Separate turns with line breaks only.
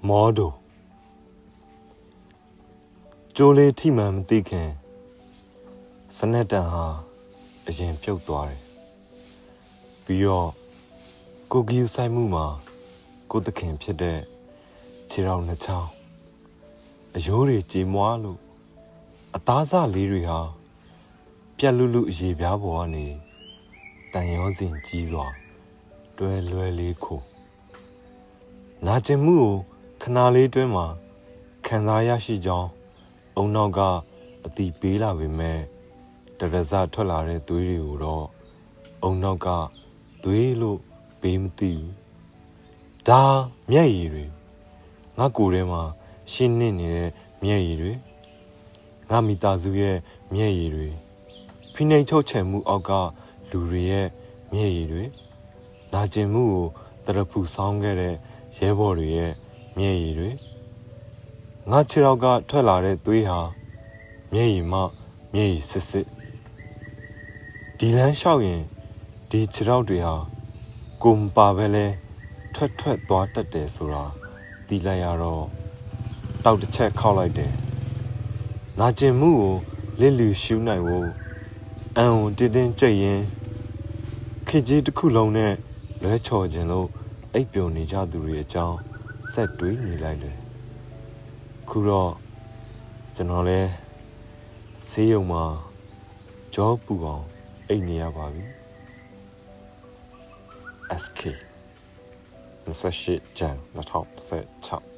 မောဒိုကျိုးလေးထိမှန်မသိခင်စနက်တန်ဟာအရင်ပြုတ်သွားတယ်ပြီးတော့ကိုကီယူဆိုင်မှုမှာကိုသခင်ဖြစ်တဲ့ခြေတော်နှစ်ချောင်းအယိုးတွေကြေမွားလို့အသားစလေးတွေဟာပြက်လူလူအရေပြားပေါ်ကနေတန်ရောစဉ်ကြီးစွာတွဲလွဲလေးခိုနာကျင်မှုကိုခဏလေးတွင်းမှာခံစားရရှိကြောင်းအုံနောက်ကအတိပေးလာပေမဲ့တရဇထွက်လာတဲ့သွေးတွေကိုတော့အုံနောက်ကသွေးလို့ပေးမသိဘူးဒါမျက်ရည်တွေငါကိုယ်ထဲမှာရှင်းနေနေတဲ့မျက်ရည်တွေငါမိသားစုရဲ့မျက်ရည်တွေဖိနှိပ်ချုပ်ချယ်မှုအောက်ကလူတွေရဲ့မျက်ရည်တွေနာကျင်မှုကိုတရဖူဆောင်းခဲ့တဲ့ရဲဘော်တွေရဲ့မျက်ရည်တွေငါခြေထောက်ကထွက်လာတဲ့သွေးဟာမျက်ရည်မှမျက်ရည်စစ်စစ်ဒီလမ်းလျှောက်ရင်ဒီခြေထောက်တွေဟာကိုမပါပဲလဲထွက်သွားတတ်တယ်ဆိုတာသိလိုက်ရတော့တောက်တစ်ချက်ခောက်လိုက်တယ်နာကျင်မှုကိုလစ်လူရှူးနိုင်ဖို့အံုံတင်းကြိတ်ရင်ခေကြီးတစ်ခုလုံးနဲ့လွဲချော်ခြင်းလို့အိပ်ပျော်နေကြသူတွေအကြောင်းဆက်တွေးနေလိုက်တယ်ခုတော့ကျွန်တော်လဲဆေးရုံမှာကြောပူအောင်အိပ်နေရပါပြီ SK 28 Jan 2016